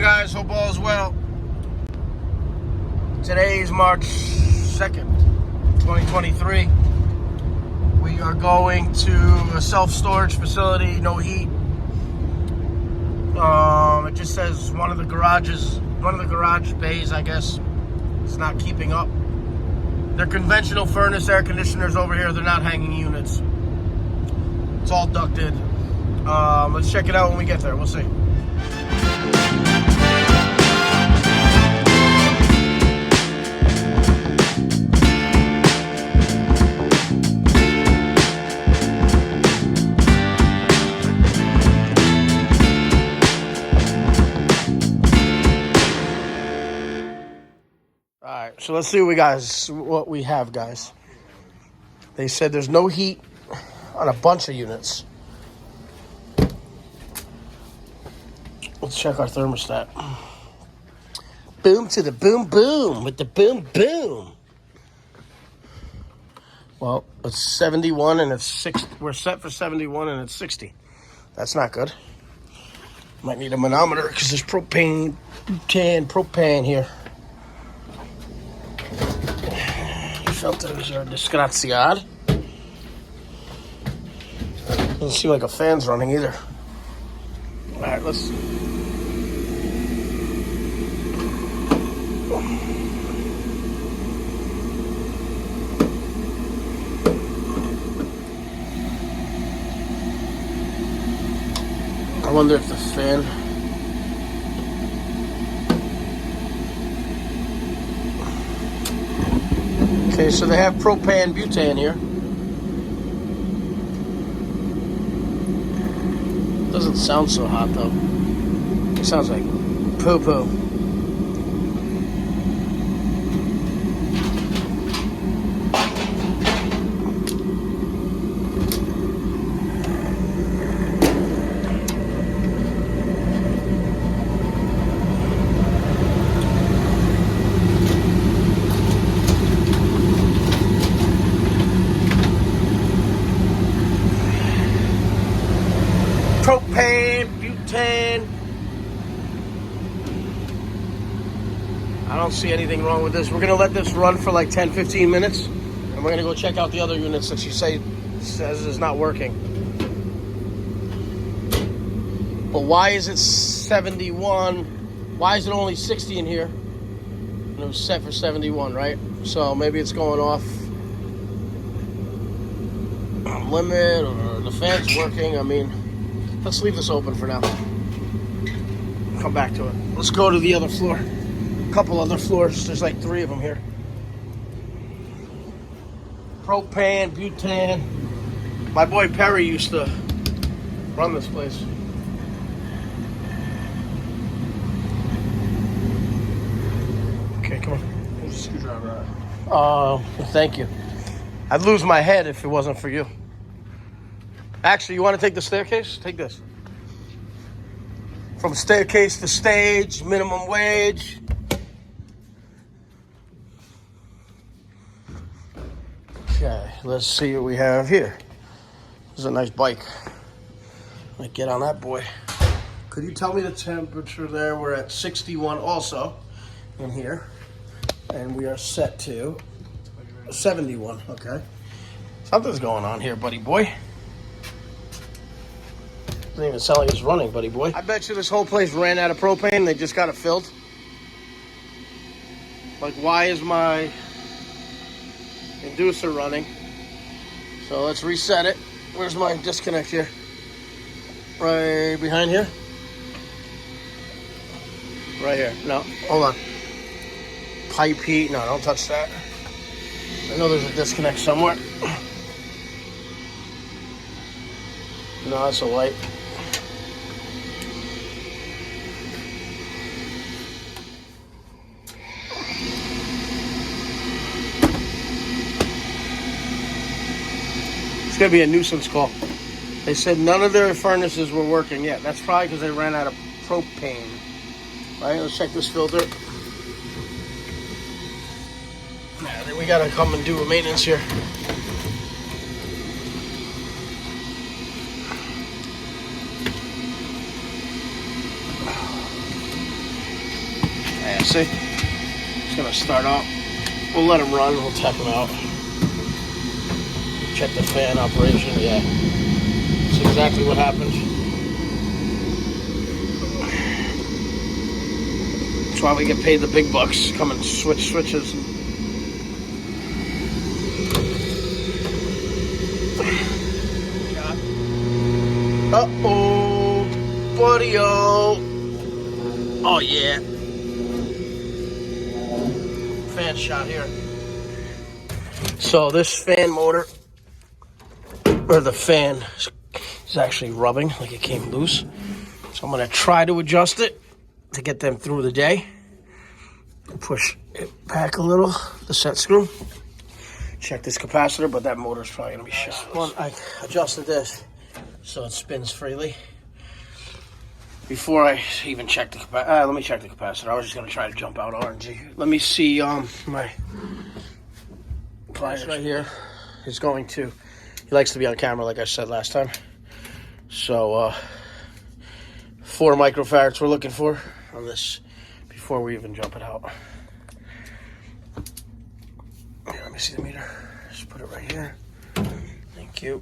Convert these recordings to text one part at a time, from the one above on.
guys? Hope all is well. Today is March 2nd, 2023. We are going to a self-storage facility, no heat. It just says one of the garage bays, I guess, is not keeping up. They're conventional furnace air conditioners over here. They're not hanging units. It's all ducted. Let's check it out when we get there. We'll see. Alright, so let's see what we have, guys. They said there's no heat on a bunch of units. Let's check our thermostat. Boom to the boom boom with the boom boom. Well, it's 71 and it's 60. We're set for 71 and it's 60. That's not good. Might need a manometer because there's propane here. Filters are disgraziad. Doesn't seem like a fan's running either. Alright, let's... I wonder if the fan... Okay, so they have propane butane here. Doesn't sound so hot though. It sounds like poo-poo. Propane, butane. I don't see anything wrong with this. We're going to let this run for like 10-15 minutes. And we're going to go check out the other units that she says is not working. But why is it 71? Why is it only 60 in here? And it was set for 71, right? So maybe it's going off limit or the fan's working. I mean... Let's leave this open for now. Come back to it. Let's go to the other floor. A couple other floors. There's like 3 of them here. Propane, butane. My boy Perry used to run this place. Okay, come on. Here's a screwdriver. Thank you. I'd lose my head if it wasn't for you. Actually, you want to take the staircase? Take this. From staircase to stage, minimum wage. Okay, let's see what we have here. This is a nice bike. Might get on that boy. Could you tell me the temperature there? We're at 61 also in here. And we are set to 71, okay. Something's going on here, buddy boy. Doesn't even sound like it's running, buddy boy. I bet you this whole place ran out of propane. They just got it filled. Like, why is my inducer running? So let's reset it. Where's my disconnect here? Right behind here? Right here. No, hold on. Pipe heat. No, don't touch that. I know there's a disconnect somewhere. No, that's a light. It's going to be a nuisance call. They said none of their furnaces were working yet. That's probably because they ran out of propane. All right, let's check this filter. Yeah, we got to come and do a maintenance here. Yeah, see? It's gonna start up. We'll let him run, we'll tap him out. Check the fan operation, yeah. That's exactly what happened. That's why we get paid the big bucks. Come and switch switches. Uh-oh, buddy-o. Oh, yeah. Fan shot here. So this fan motor, or the fan, is actually rubbing like it came loose. So I'm going to try to adjust it to get them through the day. Push it back a little, the set screw. Check this capacitor, but that motor's probably going to be shot. Well, I adjusted this so it spins freely. Before I even check the capacitor, let me check the capacitor. I was just going to try to jump out RNG. Let me see my pliers right here. Is going to, he likes to be on camera like I said last time. So 4 microfarads we're looking for on this before we even jump it out. Here, let me see the meter. Just put it right here. Thank you.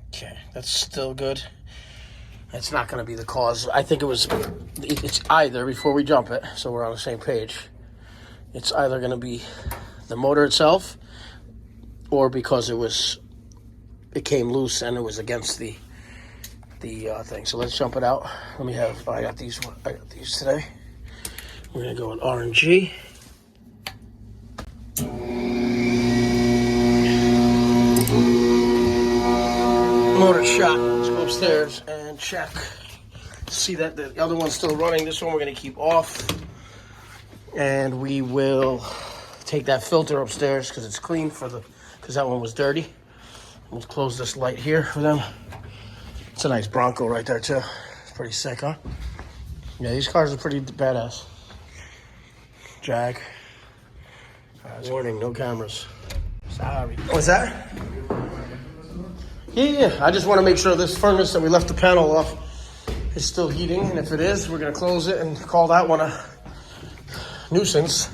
Okay, that's still good. That's not going to be the cause. I think it's either, before we jump it, so we're on the same page, it's either going to be the motor itself or because it came loose and it was against the thing. So let's jump it out. I got these today. We're going to go with RNG. Motor shot. Let's go upstairs and check. See that the other one's still running. This one we're going to keep off. And we will take that filter upstairs because it's clean because that one was dirty. We'll close this light here for them. It's a nice Bronco right there too. It's pretty sick, huh? Yeah, these cars are pretty badass. Jag. Warning, no cameras. Sorry. What's that? Yeah. I just want to make sure this furnace that we left the panel off is still heating. And if it is, we're going to close it and call that one a nuisance.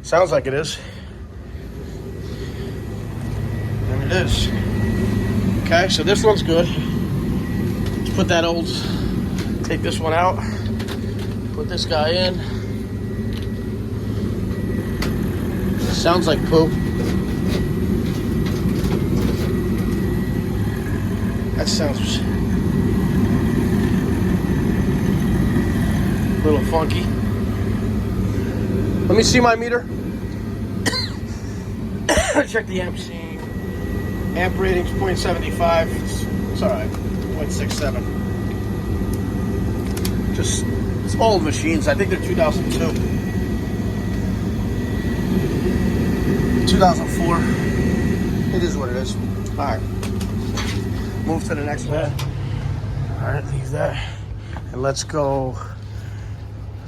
Sounds like it is. And it is. Okay, so this one's good. Let's put that take this one out. Put this guy in. Sounds like poop. That sounds a little funky. Let me see my meter. Check the amp. Amp rating's 0.75. It's all right. 0.67. Just, it's old machines. I think they're 2002. 2004. It is what it is. All right. Move to the next bed. All right, leave that. And let's go.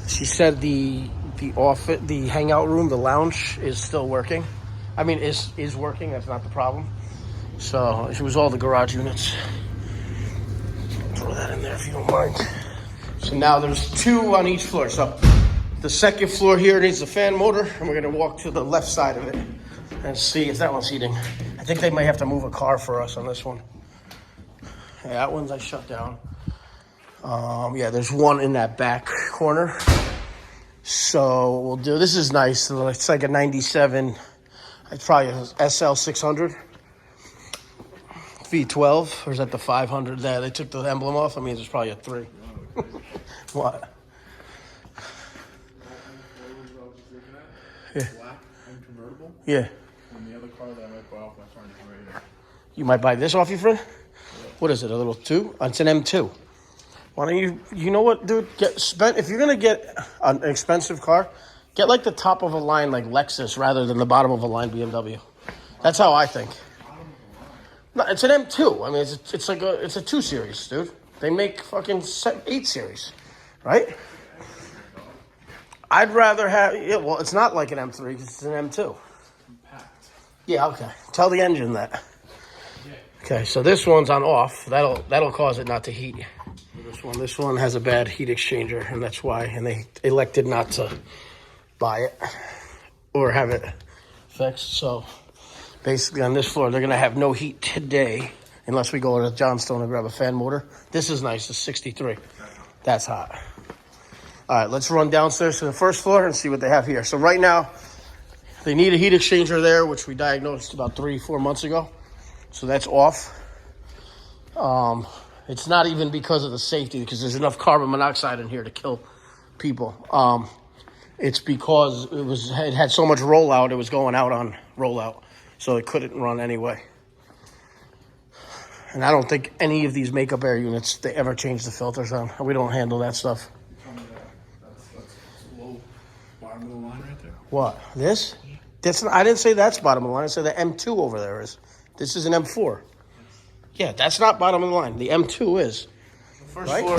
She said the hangout room, the lounge is still working. I mean, is working. That's not the problem. So it was all the garage units. Throw that in there if you don't mind. So now there's 2 on each floor. So the second floor here needs the fan motor, and we're gonna walk to the left side of it and see if that one's heating. I think they might have to move a car for us on this one. Yeah, that one's I shut down. Yeah, there's one in that back corner. So we'll do, this is nice. It's like a 97, it's probably a SL 600. V12, or is that the 500? There, they took the emblem off. I mean, there's probably a 3. What? Yeah. Black and convertible. Yeah. And the other car that I might buy off my friend's radar. You might buy this off your friend? Yeah. What is it, a little 2? It's an M2. Why don't you know what, dude? If you're going to get an expensive car, get like the top of a line like Lexus rather than the bottom of a line BMW. That's how I think. No, it's an M2. I mean, it's a 2 series, dude. They make fucking 8 series, right? I'd rather have, yeah, well, it's not like an M3, it's an M2. Compact. Yeah, okay. Tell the engine that. Yeah. Okay, so this one's on off. That'll cause it not to heat. This one has a bad heat exchanger, and that's why. And they elected not to buy it or have it fixed. So basically, on this floor, they're gonna have no heat today unless we go to Johnstone and grab a fan motor. This is nice. It's 63. That's hot. All right, let's run downstairs to the first floor and see what they have here. So right now, they need a heat exchanger there, which we diagnosed about 3-4 months ago. So that's off. It's not even because of the safety, because there's enough carbon monoxide in here to kill people. It's because it had so much rollout, it was going out on rollout, so it couldn't run anyway. And I don't think any of these makeup air units, they ever change the filters on. We don't handle that stuff. That's low bottom of the line right there. What? This? I didn't say that's bottom of the line. I said the M2 over there is. This is an M4. Yeah, that's not bottom of the line. The M2 is. First floor.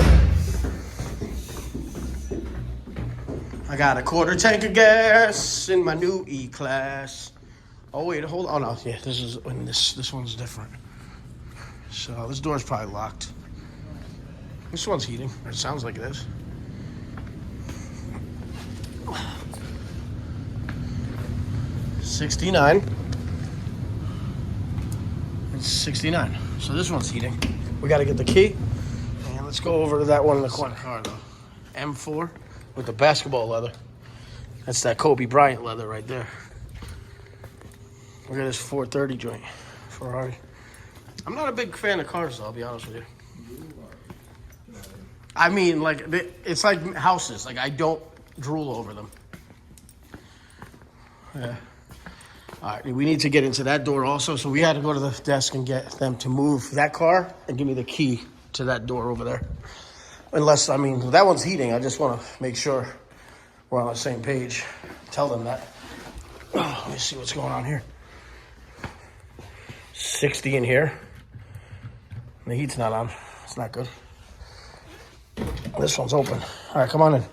I got a quarter tank of gas in my new E-Class. Oh, wait, hold on. Oh, no, yeah, this one's different. So this door's probably locked. This one's heating. It sounds like it is. $69. It's 69. So this one's heating. We got to get the key. And let's go over to that one in the corner. Car, though. M4 with the basketball leather. That's that Kobe Bryant leather right there. Look at this 430 joint. Ferrari. I'm not a big fan of cars, though, I'll be honest with you. I mean, like, it's like houses. Like, I don't drool over them. Yeah. All right, we need to get into that door also. So we had to go to the desk and get them to move that car and give me the key to that door over there. Unless, I mean, that one's heating. I just want to make sure we're on the same page. Tell them that. Oh, let me see what's going on here. 60 in here. The heat's not on. It's not good. This one's open. All right, come on in.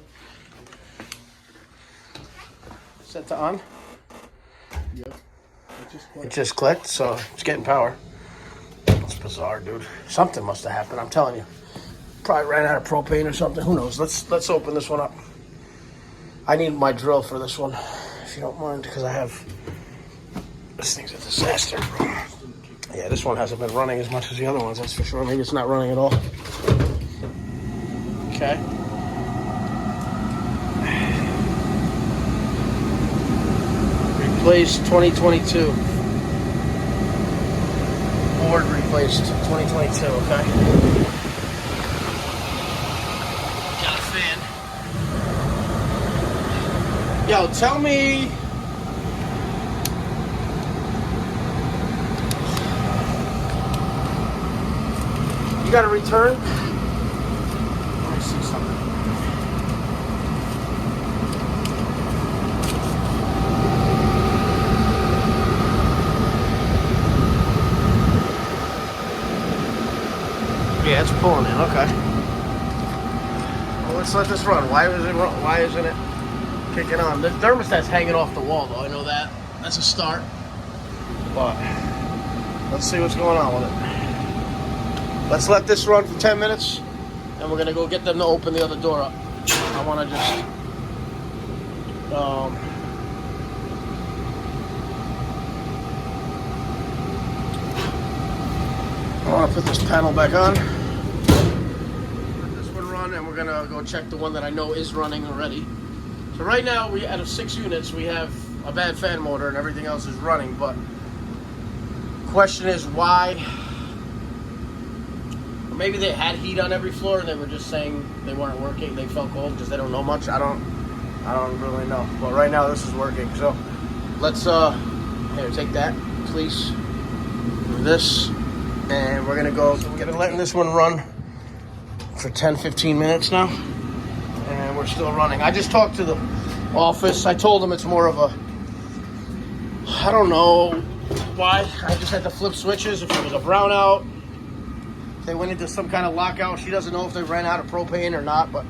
Set to on. Yep. It just clicked, so it's getting power. It's bizarre, dude. Something must have happened, I'm telling you. Probably ran out of propane or something. Who knows? Let's open this one up. I need my drill for this one, if you don't mind, because I have... This thing's a disaster, bro. Yeah, this one hasn't been running as much as the other ones, that's for sure. Maybe it's not running at all. Okay. Replaced 2022. Board replaced 2022, okay. Got a fan. Yo, tell me... You got a return? Let me see something. Yeah, it's pulling in. Okay. Well, let's let this run. Why isn't it kicking on? The thermostat's hanging off the wall, though. I know that. That's a start. But let's see what's going on with it. Let's let this run for 10 minutes, and we're gonna go get them to open the other door up. I wanna just, I wanna put this panel back on. Let this one run, and we're gonna go check the one that I know is running already. So right now, out of 6 units, we have a bad fan motor, and everything else is running, but the question is why? Maybe they had heat on every floor and they were just saying they weren't working. They felt cold because they don't know much. I don't really know. But right now this is working. So let's here, take that, please. Do this. And we're gonna go. So we're gonna letting this one run for 10-15 minutes now. And we're still running. I just talked to the office. I told them it's more of a, I don't know why. I just had to flip switches if it was a brownout. They went into some kind of lockout. She doesn't know if they ran out of propane or not, but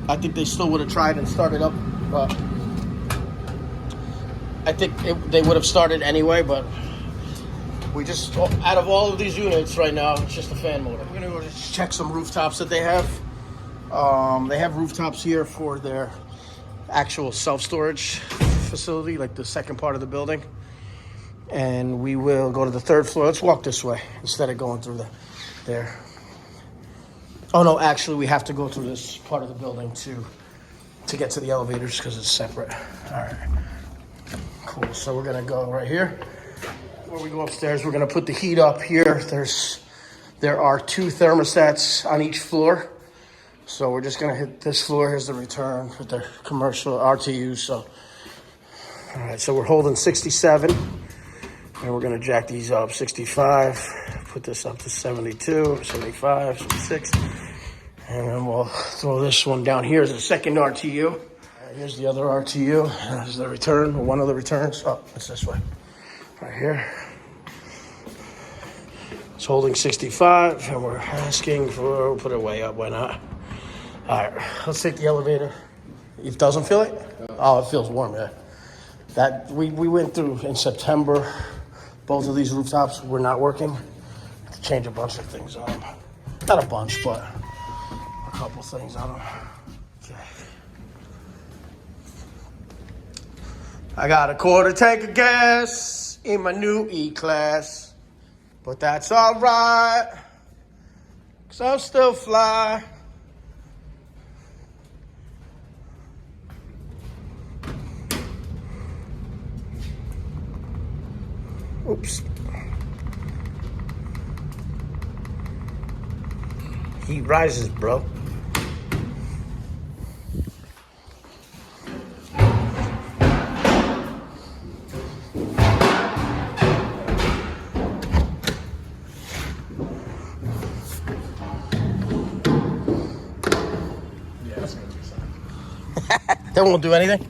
I think they still would have tried and started up. But I think they would have started anyway, but We just, out of all of these units right now, it's just a fan motor. We're gonna go just check some rooftops that they have. They have rooftops here for their actual self-storage facility, like the second part of the building. And we will go to the third floor. Let's walk this way instead of going through there. Oh no, actually we have to go through this part of the building to get to the elevators because it's separate. All right, cool. So we're gonna go right here. Before we go upstairs, we're gonna put the heat up here. There are 2 thermostats on each floor. So we're just gonna hit this floor. Here's the return with the commercial RTUs. So, all right, so we're holding 67, and we're gonna jack these up 65. Put this up to 72, 75, 76, and then we'll throw this one down here as a second RTU. All right, here's the other RTU. Here's the return, one of the returns. Oh, it's this way, right here. It's holding 65, and we're asking for, we'll put it way up, why not? All right, let's take the elevator. It doesn't feel it? Oh, it feels warm, yeah. That we went through in September. Both of these rooftops were not working. To change a bunch of things on them. Not a bunch, but a couple things on them. Okay. I got a quarter tank of gas in my new E-Class, but that's all right, 'cause I'm still fly. Oops. Heat rises, bro. Yeah, that's gonna do something. That won't do anything.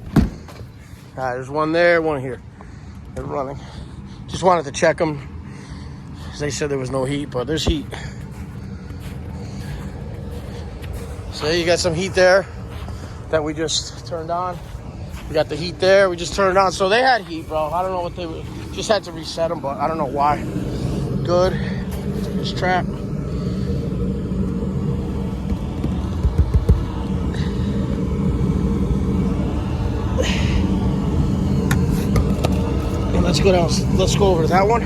All right, there's one there, one here. They're running. Just wanted to check them. They said there was no heat, but there's heat. So you got some heat there that we just turned on. We got the heat there, we just turned on. So they had heat, bro. I don't know what they were, just had to reset them, but I don't know why. Good. This trap. Let's go down. Let's go over to that one.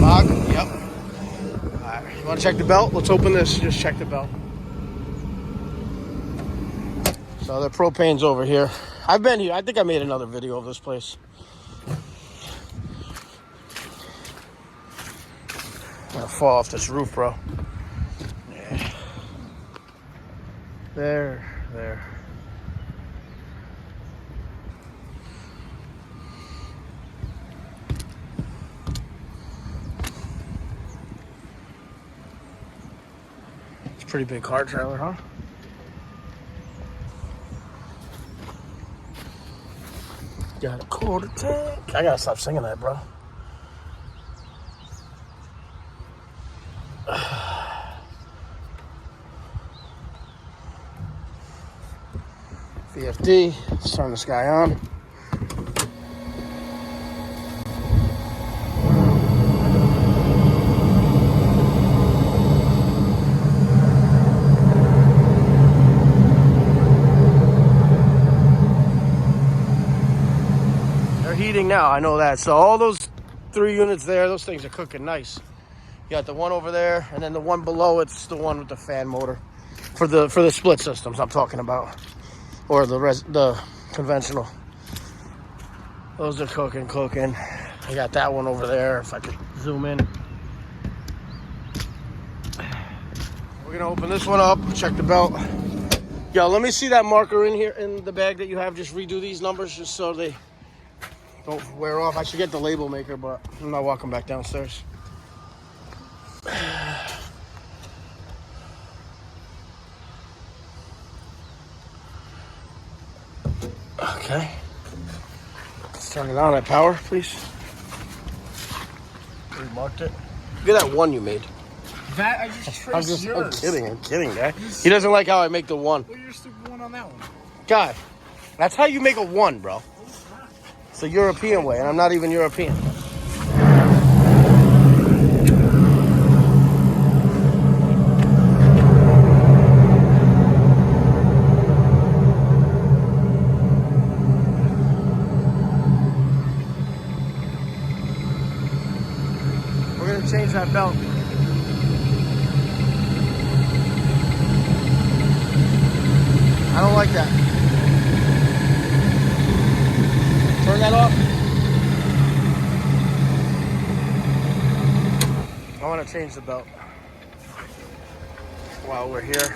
Fog. Yep. All right. You want to check the belt? Let's open this. Just check the belt. So the propane's over here. I've been here. I think I made another video of this place. I'm gonna fall off this roof, bro. Yeah. There. Pretty big car trailer, huh? Got a quarter tank. I gotta stop singing that, bro. VFD. Let's turn this guy on. Heating now, I know that. So all those 3 units there, those things are cooking nice. You got the one over there, and then the one below it's the one with the fan motor for the split systems I'm talking about, or the conventional. Those are cooking. I got that one over there. If I could zoom in, we're gonna open this one up. Check the belt. Yo, let me see that marker in here in the bag that you have. Just redo these numbers just so they don't wear off. I should get the label maker, but I'm not walking back downstairs. Okay. Let's turn it on at power, please. We marked it. Look at that one you made. That I just traced yours. I'm kidding, Dad. He doesn't like how I make the one. Well, you're stupid one on that one. God, that's how you make a one, bro. It's the European way, and I'm not even European. We're gonna change that belt. I don't like that. Turn that off. I want to change the belt while we're here.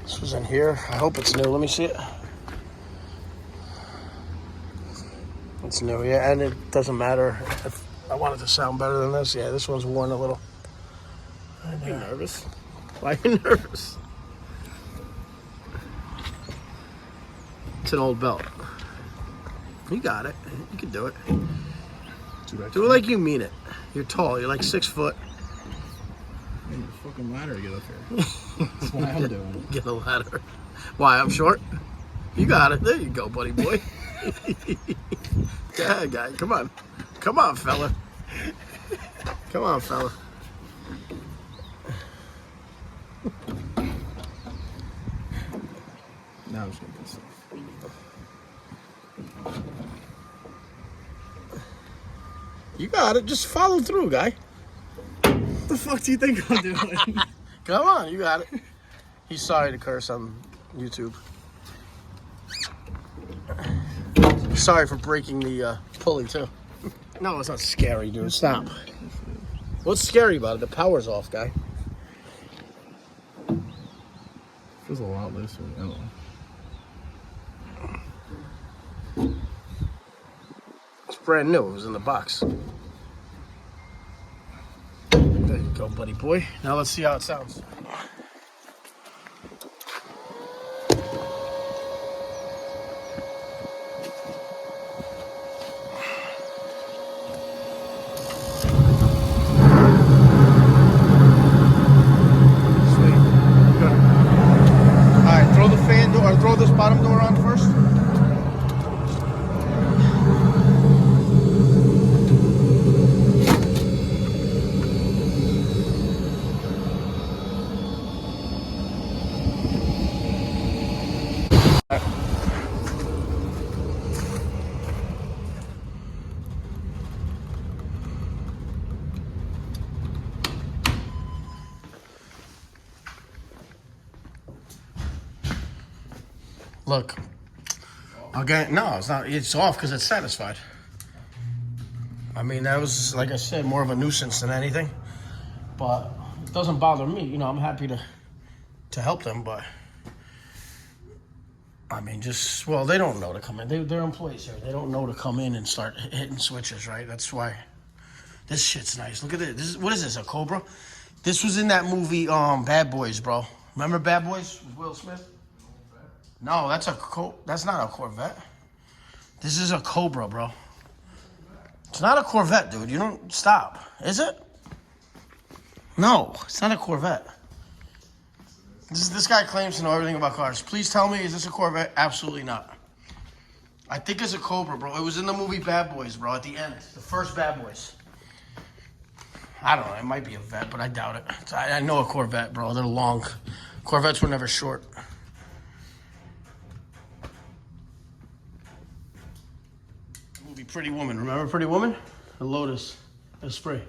This was in here. I hope it's new. Let me see it. It's new, yeah, and it doesn't matter if I want it to sound better than this. Yeah, this one's worn a little. Are you nervous? Why are you nervous? It's an old belt. You got it. You can do it. Do it like you mean it. You're tall. You're like 6 foot. I need a fucking ladder to get up here. That's what I'm doing. Get a ladder. Why, I'm short? You got it. There you go, buddy boy. Yeah, guy. Come on. Come on, fella. Come on, fella. Now I'm just gonna put stuff. You got it. Just follow through, guy. What the fuck do you think I'm doing? Come on, you got it. He's sorry to curse on YouTube. Sorry for breaking the pulley, too. No, it's not scary, dude. Stop. What's scary about it? The power's off, guy. Feels a lot looser than the other one. It's brand new. It was in the box. There you go, buddy boy. Now let's see how it sounds. Throw this bottom door on first. Look, again, no, it's not. It's off because it's satisfied. I mean, that was, like I said, more of a nuisance than anything. But it doesn't bother me. You know, I'm happy to help them, but I mean, just, well, they don't know to come in. They're employees here. They don't know to come in and start hitting switches, right? That's why. This shit's nice. Look at this. What is this, a Cobra? This was in that movie, Bad Boys, bro. Remember Bad Boys with Will Smith? No, that's not a Corvette. This is a Cobra, bro. It's not a Corvette, dude. You don't stop. Is it? No, it's not a Corvette. This guy claims to know everything about cars. Please tell me, is this a Corvette? Absolutely not. I think it's a Cobra, bro. It was in the movie Bad Boys, bro, at the end. The first Bad Boys. I don't know. It might be a Vet, but I doubt it. I know a Corvette, bro. They're long. Corvettes were never short. Movie Pretty Woman. Remember Pretty Woman? The Lotus Esprit.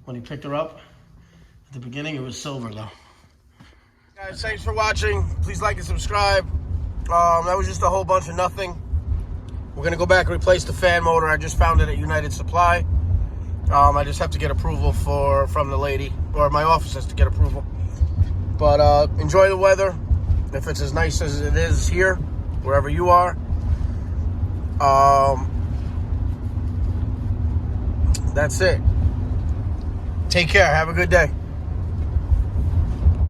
When he picked her up, at the beginning it was silver though. Guys, thanks for watching. Please like and subscribe. That was just a whole bunch of nothing. We're gonna go back and replace the fan motor. I just found it at United Supply. I just have to get approval from the lady, or my office has to get approval. But enjoy the weather. If it's as nice as it is here, wherever you are. That's it. Take care. Have a good day.